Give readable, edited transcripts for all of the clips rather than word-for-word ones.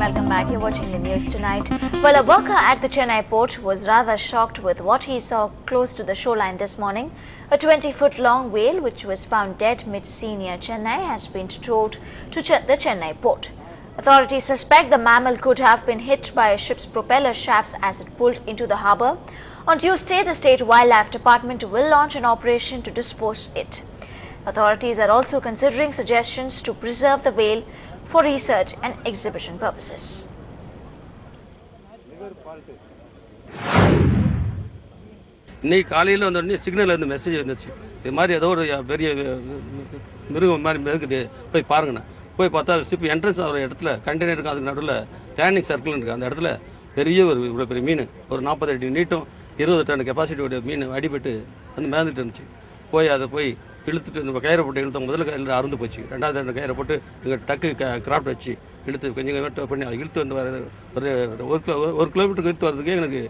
Welcome back. You're watching the news tonight. Well, a worker at the Chennai port was rather shocked with what he saw close to the shoreline this morning. A 20-foot-long whale, which was found dead mid-sea near Chennai, has been towed to the Chennai port. Authorities suspect the mammal could have been hit by a ship's propeller shafts as it pulled into the harbour. On Tuesday, the State Wildlife Department will launch an operation to dispose it. Authorities are also considering suggestions to preserve the whale for research and exhibition purposes. இன்னைக்கு காலையில் வந்தோடனே சிக்னலில் இருந்து message வந்துச்சு, இது மாதிரி ஏதோ ஒரு பெரிய மிருகம் மாதிரி இருக்குது, போய் பாருங்கண்ணா. போய் பார்த்தா ஷிப் என்ட்ரன்ஸ் ஆகிற இடத்துல கண்டெய்னருக்கு அதுக்கு நடுவில் டேனிங் சர்க்கிள் இருக்குது. அந்த இடத்துல பெரிய இவ்வளோ பெரிய மீன், ஒரு 40 அடி நீட்டம், 20 டன் கெப்பாசிட்டியோட மீன் அடிபட்டு வந்து மேந்துட்டு இருந்துச்சு. போய் அதை போய் இழுத்துட்டு இந்த கயிறை போட்டு இழுத்த முதல்ல கயிறு அறுந்து போச்சு. ரெண்டாவது அந்த கயிறை போட்டு எங்கள் டக்கு கிராஃப்ட் வச்சு இழுத்து கொஞ்சம் பண்ணி அதை இழுத்து வந்து வர ஒரு கிலோமீட்டருக்கு இழுத்து வரதுக்கே எனக்கு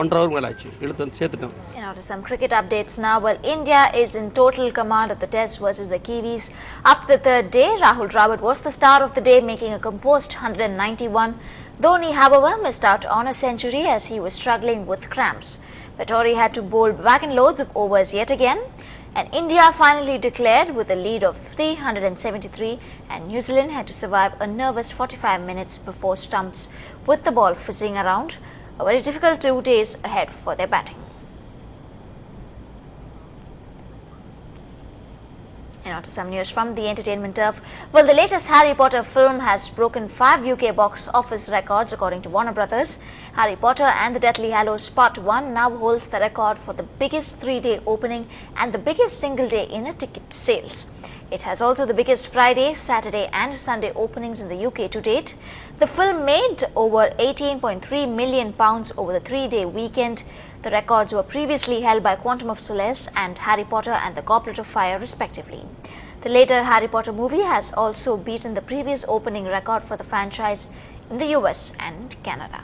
1.5 hour மேலே ஆச்சு. இழுத்து வந்து சேர்த்துட்டோம். Now to some cricket updates now. Well, India is in total command of the test versus the Kiwis. After the third day, Rahul Dravid was the star of the day, making a composed 191. Dhoni, however, missed out on a century as he was struggling with cramps. Vettori had to bowl wagon loads of overs yet again. And India finally declared with a lead of 373, and New Zealand had to survive a nervous 45 minutes before stumps with the ball fizzing around. A very difficult 2 days ahead for their batting. And on to some news from the entertainment turf. Well, the latest Harry Potter film has broken 5 UK box office records according to Warner Brothers. Harry Potter and the Deathly Hallows Part 1 now holds the record for the biggest 3-day opening and the biggest single day in a ticket sales. It has also the biggest Friday, Saturday and Sunday openings in the UK to date. The film made over £18.3 million over the 3-day weekend. The records were previously held by Quantum of Solace and Harry Potter and the Goblet of Fire respectively. The later Harry Potter movie has also beaten the previous opening record for the franchise in the US and Canada.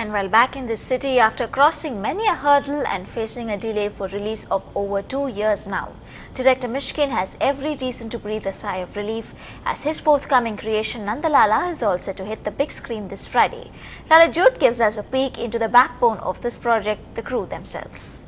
And while back in this city, after crossing many a hurdle and facing a delay for release of over 2 years now, director Mishkin has every reason to breathe a sigh of relief as his forthcoming creation Nanda Lala is all set to hit the big screen this Friday. Lala Jude gives us a peek into the backbone of this project, the crew themselves.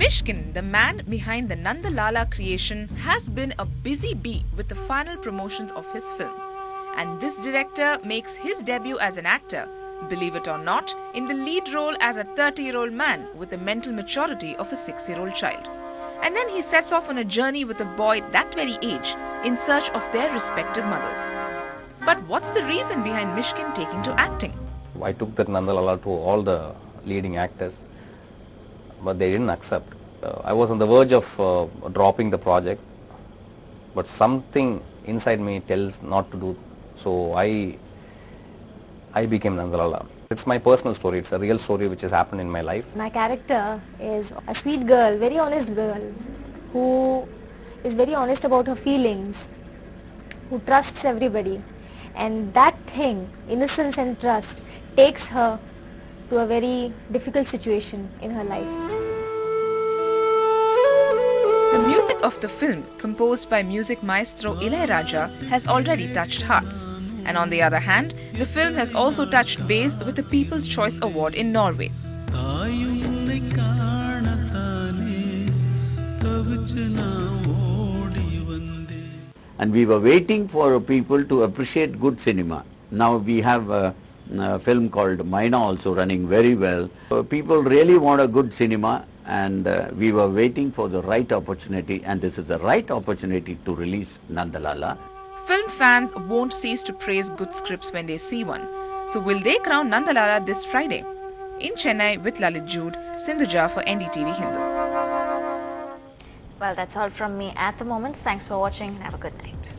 Mishkin, the man behind the Nanda Lala creation, has been a busy bee with the final promotions of his film. And this director makes his debut as an actor, believe it or not, in the lead role as a 30-year-old man with the mental maturity of a 6-year-old child. And then he sets off on a journey with a boy that very age in search of their respective mothers. But what's the reason behind Mishkin taking to acting? I took that Nanda Lala to all the leading actors, but they didn't accept. I was on the verge of dropping the project, but something inside me tells not to do, so I became Nanda Lala. It's my personal story, it's a real story which has happened in my life. My character is a sweet girl, very honest girl, who is very honest about her feelings, who trusts everybody, and that thing, innocence and trust, takes her to a very difficult situation in her life. The music of the film, composed by music maestro Ilaiyaraaja, has already touched hearts. And on the other hand, the film has also touched base with the People's Choice Award in Norway. And we were waiting for people to appreciate good cinema. Now we have a film called Maina also running very well. People really want a good cinema, and we were waiting for the right opportunity, and this is the right opportunity to release Nanda Lala. Film fans won't cease to praise good scripts when they see one. So will they crown Nanda Lala this Friday? In Chennai with Lalit Jude, Sindhuja for NDTV Hindu. Well, that's all from me at the moment. Thanks for watching and have a good night.